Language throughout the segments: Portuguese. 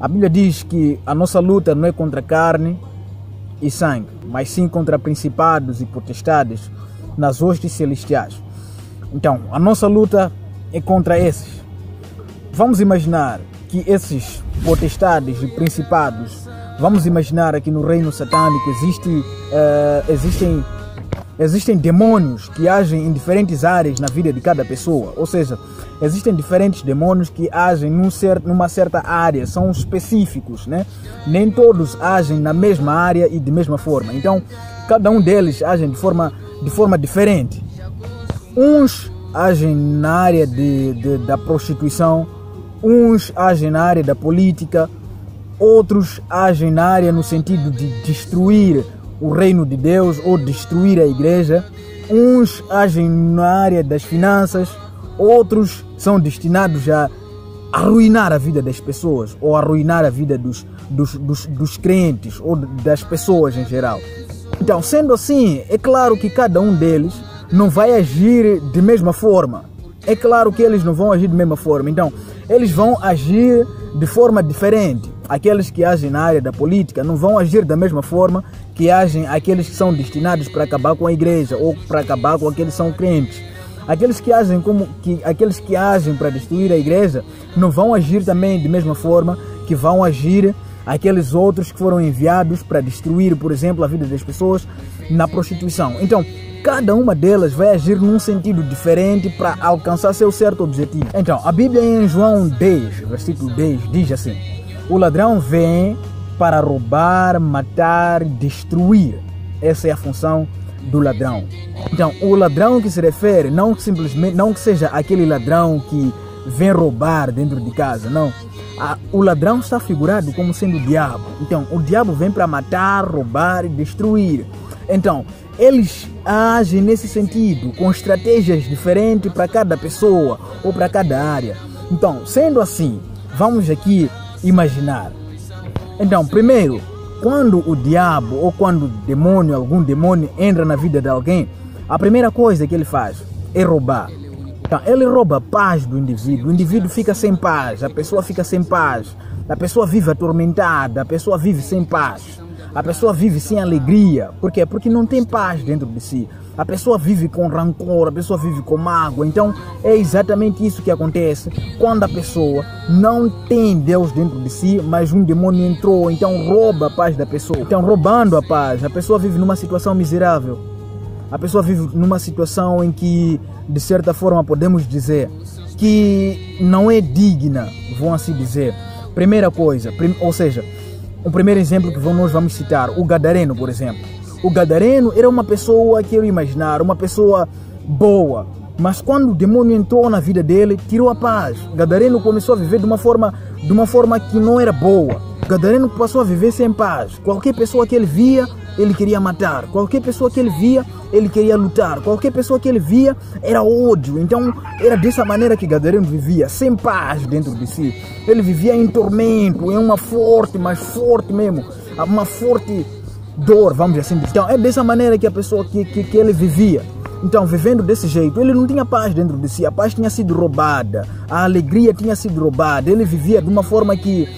A Bíblia diz que a nossa luta não é contra carne e sangue, mas sim contra principados e potestades nas hostes celestiais. Então, a nossa luta é contra esses. Vamos imaginar que esses potestades e principados, vamos imaginar aqui no reino satânico existem demônios que agem em diferentes áreas na vida de cada pessoa. Ou seja, existem diferentes demônios que agem numa certa área, são específicos, né? Nem todos agem na mesma área e de mesma forma. Então, cada um deles agem de forma diferente. Uns agem na área da prostituição, uns agem na área da política, outros agem na área no sentido de destruir o reino de Deus ou destruir a igreja. Uns agem na área das finanças, outros são destinados a arruinar a vida das pessoas ou arruinar a vida dos crentes ou das pessoas em geral. Então, sendo assim, é claro que cada um deles não vai agir de mesma forma. É claro que eles não vão agir de mesma forma. Então, eles vão agir de forma diferente. Aqueles que agem na área da política não vão agir da mesma forma que agem aqueles que são destinados para acabar com a igreja ou para acabar com aqueles que são crentes. Aqueles que agem para destruir a igreja não vão agir também de mesma forma que vão agir aqueles outros que foram enviados para destruir, por exemplo, a vida das pessoas na prostituição. Então, cada uma delas vai agir num sentido diferente para alcançar seu certo objetivo. Então, a Bíblia em João 10, versículo 10, diz assim: o ladrão vem para roubar, matar, destruir. Essa é a função do ladrão. Então, o ladrão que se refere não que seja aquele ladrão que vem roubar dentro de casa, não. O ladrão está figurado como sendo o diabo. Então, o diabo vem para matar, roubar e destruir. Então, eles agem nesse sentido, com estratégias diferentes para cada pessoa ou para cada área. Então, sendo assim, vamos aqui imaginar. Então, primeiro, quando o diabo ou quando algum demônio entra na vida de alguém, a primeira coisa que ele faz é roubar. Então, ele rouba a paz do indivíduo. O indivíduo fica sem paz, a pessoa fica sem paz, a pessoa vive atormentada, a pessoa vive sem paz, a pessoa vive sem alegria. Por quê? Porque não tem paz dentro de si. A pessoa vive com rancor, a pessoa vive com mágoa. Então, é exatamente isso que acontece quando a pessoa não tem Deus dentro de si, mas um demônio entrou, então rouba a paz da pessoa. Então, roubando a paz, a pessoa vive numa situação miserável. A pessoa vive numa situação em que, de certa forma, podemos dizer que não é digna, vão assim dizer. Primeira coisa, ou seja, o primeiro exemplo que nós vamos citar, o gadareno, por exemplo. O gadareno era uma pessoa que eu imaginar, uma pessoa boa, mas quando o demônio entrou na vida dele, tirou a paz. O gadareno começou a viver de uma forma que não era boa. O gadareno passou a viver sem paz. Qualquer pessoa que ele via, ele queria matar. Qualquer pessoa que ele via, ele queria lutar. Qualquer pessoa que ele via, era ódio. Então, era dessa maneira que o gadareno vivia, sem paz dentro de si. Ele vivia em tormento, em uma forte, mas forte mesmo, uma forte dor, vamos assim dizer. Então, é dessa maneira que a pessoa que ele vivia. Então, vivendo desse jeito, ele não tinha paz dentro de si. A paz tinha sido roubada, a alegria tinha sido roubada. Ele vivia de uma forma que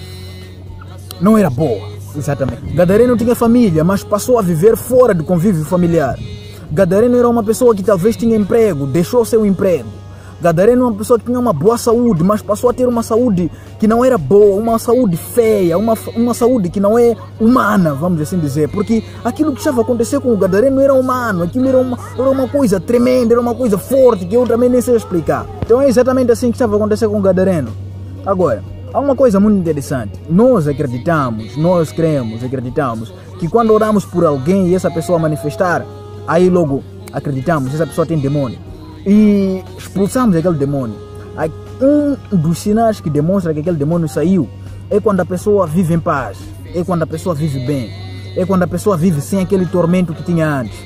não era boa. Exatamente. Gadareno tinha família, mas passou a viver fora do convívio familiar. Gadareno era uma pessoa que talvez tinha emprego, deixou seu emprego. Gadareno era uma pessoa que tinha uma boa saúde, mas passou a ter uma saúde que não era boa, uma saúde feia, uma saúde que não é humana, vamos assim dizer. Porque aquilo que estava acontecendo com o gadareno era humano, aquilo era uma coisa tremenda, era uma coisa forte que eu também nem sei explicar. Então é exatamente assim que estava acontecendo com o gadareno. Agora, há uma coisa muito interessante. Nós acreditamos que quando oramos por alguém e essa pessoa manifestar, aí logo acreditamos, essa pessoa tem demônio. E expulsamos aquele demônio. Um dos sinais que demonstra que aquele demônio saiu é quando a pessoa vive em paz, é quando a pessoa vive bem, é quando a pessoa vive sem aquele tormento que tinha antes.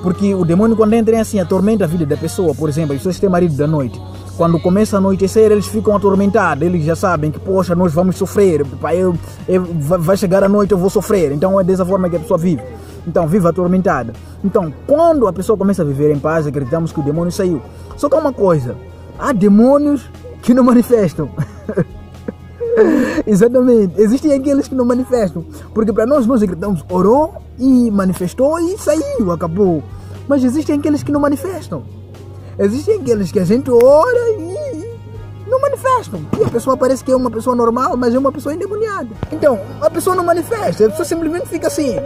Porque o demônio, quando entra assim, atormenta a vida da pessoa. Por exemplo, as pessoas têm marido da noite. Quando começa a anoitecer, eles ficam atormentados. Eles já sabem que, poxa, nós vamos sofrer. Vai chegar a noite, eu vou sofrer. Então é dessa forma que a pessoa vive. Então, vive atormentada. Então, quando a pessoa começa a viver em paz, acreditamos que o demônio saiu. Só que há uma coisa. Há demônios que não manifestam. Exatamente. Existem aqueles que não manifestam. Porque para nós gritamos, orou e manifestou e saiu, acabou. Mas existem aqueles que não manifestam. Existem aqueles que a gente ora e não manifestam. E a pessoa parece que é uma pessoa normal, mas é uma pessoa endemoniada. Então, a pessoa não manifesta, a pessoa simplesmente fica assim.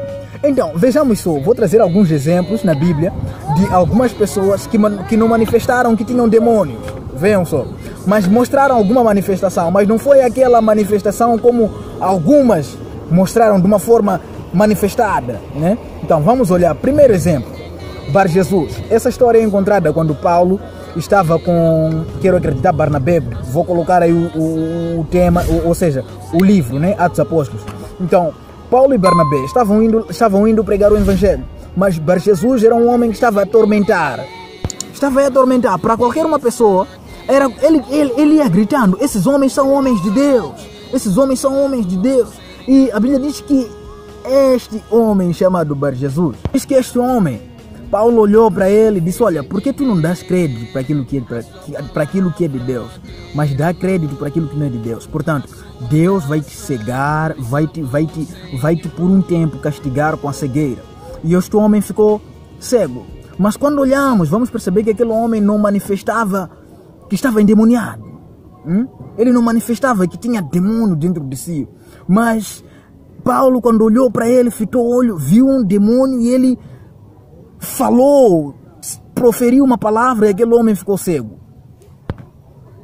Então, vejamos só, vou trazer alguns exemplos na Bíblia de algumas pessoas que não manifestaram que tinham demônios. Vejam só. Mas mostraram alguma manifestação, mas não foi aquela manifestação como algumas mostraram de uma forma manifestada, né? Então, vamos olhar. Primeiro exemplo, Bar Jesus. Essa história é encontrada quando Paulo estava com, quero acreditar, Barnabé. Vou colocar aí o tema, ou seja, o livro, né? Atos Apóstolos. Então, Paulo e Barnabé estavam indo pregar o evangelho, mas Bar Jesus era um homem que estava a atormentar. Estava a atormentar para qualquer uma pessoa. Ele ia gritando, esses homens são homens de Deus. Esses homens são homens de Deus. E a Bíblia diz que este homem chamado Bar Jesus, diz que este homem, Paulo olhou para ele e disse, olha, por que tu não dás crédito para aquilo que é de Deus, mas dá crédito para aquilo que não é de Deus? Portanto, Deus vai te cegar, vai te por um tempo castigar com a cegueira. E este homem ficou cego. Mas quando olhamos, vamos perceber que aquele homem não manifestava que estava endemoniado. Ele não manifestava que tinha demônio dentro de si. Mas Paulo, quando olhou para ele, fitou o olho, viu um demônio e ele falou, proferiu uma palavra e aquele homem ficou cego.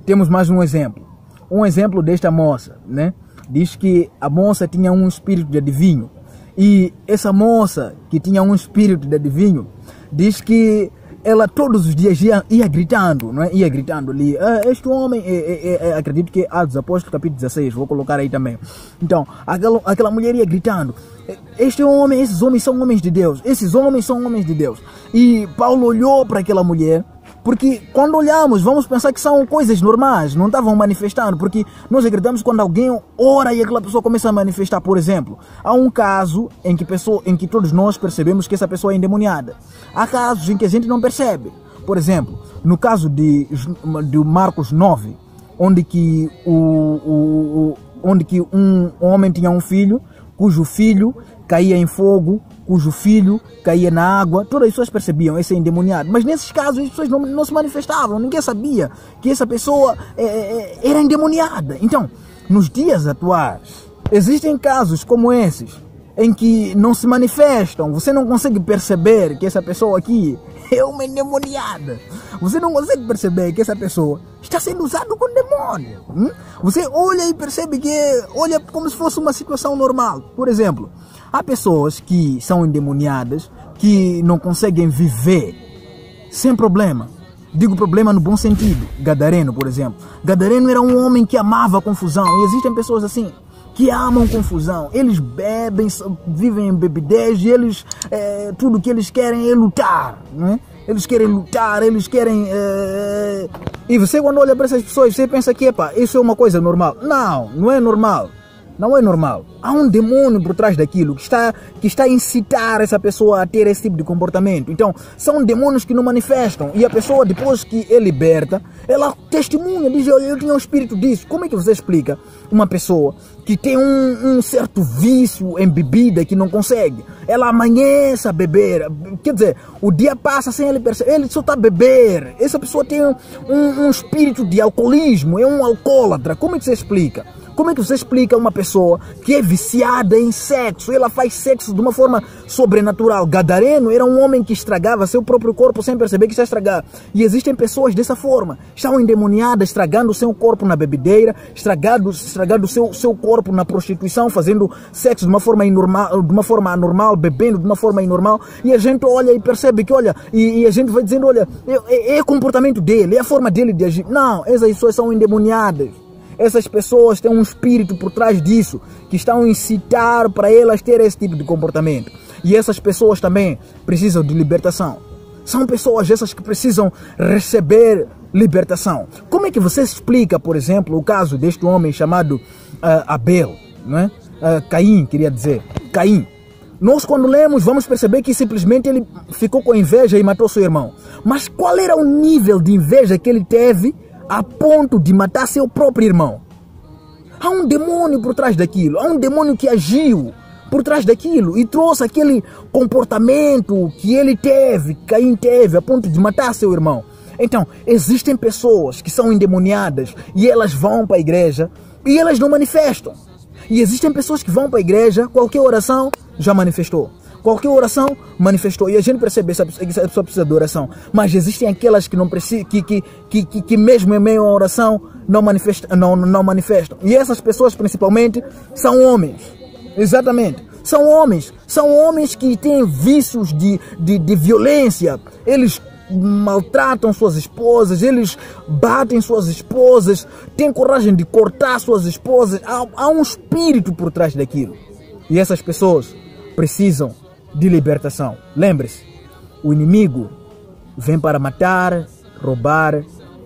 Temos mais um exemplo. Um exemplo desta moça, né? Diz que a moça tinha um espírito de adivinho. E essa moça que tinha um espírito de adivinho, diz que ela todos os dias ia gritando, não é? Ia gritando ali, este homem, acredito que é Atos Apóstolos capítulo 16, vou colocar aí também. Então, aquela mulher ia gritando, este homem, esses homens são homens de Deus, esses homens são homens de Deus. E Paulo olhou para aquela mulher, porque quando olhamos, vamos pensar que são coisas normais, não estavam manifestando, porque nós acreditamos quando alguém ora e aquela pessoa começa a manifestar. Por exemplo, há um caso em que todos nós percebemos que essa pessoa é endemoniada. Há casos em que a gente não percebe. Por exemplo, no caso de Marcos 9, onde que um homem tinha um filho, cujo filho caía em fogo, cujo filho caía na água, todas as pessoas percebiam esse endemoniado. Mas nesses casos as pessoas não se manifestavam, ninguém sabia que essa pessoa era endemoniada. Então, nos dias atuais, existem casos como esses, em que não se manifestam, você não consegue perceber que essa pessoa aqui é uma endemoniada. Você não consegue perceber que essa pessoa está sendo usada com demônio. Você olha e percebe que olha como se fosse uma situação normal. Por exemplo, há pessoas que são endemoniadas, que não conseguem viver sem problema. Digo problema no bom sentido. Gadareno, por exemplo. Gadareno era um homem que amava a confusão. E existem pessoas assim, que amam confusão. Eles bebem, vivem em bebidez e eles, tudo que eles querem é lutar, né? Eles querem lutar, eles querem... E você quando olha para essas pessoas, você pensa que, isso é uma coisa normal. Não, não é normal. Não é normal. Há um demônio por trás daquilo que está a incitar essa pessoa a ter esse tipo de comportamento. Então, são demônios que não manifestam. E a pessoa, depois que é liberta, ela testemunha, diz, olha, eu tinha um espírito disso. Como é que você explica uma pessoa que tem um certo vício em bebida que não consegue? Ela amanhece a beber. Quer dizer, o dia passa sem ele perceber. Ele só está a beber. Essa pessoa tem um espírito de alcoolismo, é um alcoólatra. Como é que você explica? Como é que você explica uma pessoa que é viciada em sexo? Ela faz sexo de uma forma sobrenatural. Gadareno era um homem que estragava seu próprio corpo sem perceber que está a estragar. E existem pessoas dessa forma. Estão endemoniadas, estragando o seu corpo na bebedeira, estragando o seu corpo na prostituição, fazendo sexo de uma forma anormal, bebendo de uma forma anormal. E a gente olha e percebe que, olha, e a gente vai dizendo, olha, é o comportamento dele, é a forma dele de agir. Não, essas pessoas são endemoniadas. Essas pessoas têm um espírito por trás disso, que estão a incitar para elas ter esse tipo de comportamento. E essas pessoas também precisam de libertação. São pessoas essas que precisam receber libertação. Como é que você explica, por exemplo, o caso deste homem chamado Abel, não é? Caim, queria dizer. Caim. Nós quando lemos vamos perceber que simplesmente ele ficou com inveja e matou seu irmão. Mas qual era o nível de inveja que ele teve a ponto de matar seu próprio irmão? Há um demônio por trás daquilo, há um demônio que agiu por trás daquilo e trouxe aquele comportamento que ele teve, que Caim teve, a ponto de matar seu irmão. Então, existem pessoas que são endemoniadas e elas vão para a igreja e elas não manifestam. E existem pessoas que vão para a igreja, qualquer oração já manifestou. Qualquer oração manifestou. E a gente percebe que essa pessoa precisa de oração. Mas existem aquelas que não precisam, que mesmo em meio à oração não manifestam. E essas pessoas principalmente são homens. Exatamente. São homens que têm vícios de violência. Eles maltratam suas esposas, eles batem suas esposas, têm coragem de cortar suas esposas. Há um espírito por trás daquilo. E essas pessoas precisam de libertação. Lembre-se, o inimigo vem para matar, roubar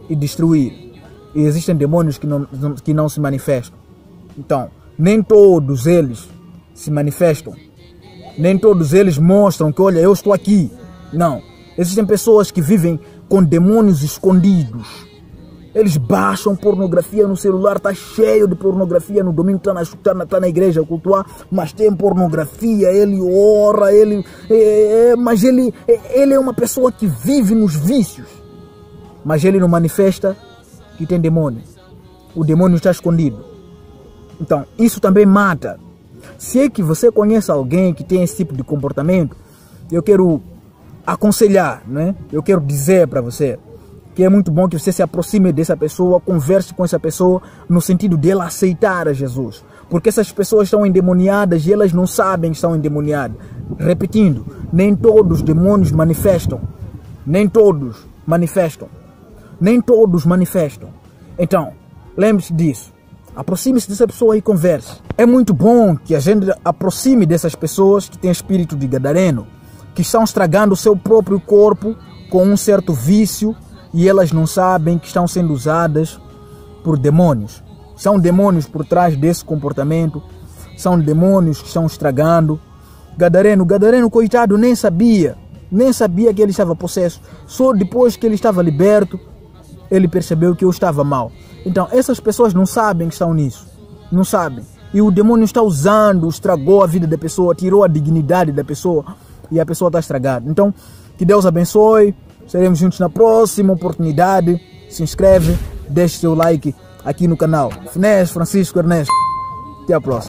e destruir. E existem demônios que não se manifestam. Então, nem todos eles se manifestam. Nem todos eles mostram que, olha, eu estou aqui. Não. Existem pessoas que vivem com demônios escondidos. Eles baixam pornografia no celular, está cheio de pornografia. No domingo está na igreja a cultuar, mas tem pornografia, ele ora, mas ele é uma pessoa que vive nos vícios. Mas ele não manifesta que tem demônio. O demônio está escondido. Então, isso também mata. Se é que você conhece alguém que tem esse tipo de comportamento, eu quero aconselhar, né? Eu quero dizer para você que é muito bom que você se aproxime dessa pessoa, converse com essa pessoa no sentido dela aceitar a Jesus. Porque essas pessoas estão endemoniadas e elas não sabem que estão endemoniadas. Repetindo, nem todos os demônios manifestam. Nem todos manifestam. Nem todos manifestam. Então, lembre-se disso. Aproxime-se dessa pessoa e converse. É muito bom que a gente aproxime dessas pessoas que têm espírito de gadareno, que estão estragando o seu próprio corpo com um certo vício e elas não sabem que estão sendo usadas por demônios. São demônios por trás desse comportamento, são demônios que estão estragando. Gadareno, coitado, nem sabia que ele estava possesso. Só depois que ele estava liberto, ele percebeu que eu estava mal. Então, essas pessoas não sabem que estão nisso. Não sabem. E o demônio está usando, estragou a vida da pessoa, tirou a dignidade da pessoa e a pessoa está estragada. Então, que Deus abençoe. Seremos juntos na próxima oportunidade. Se inscreve, deixe seu like aqui no canal. Finés Francisco Ernesto. Até a próxima.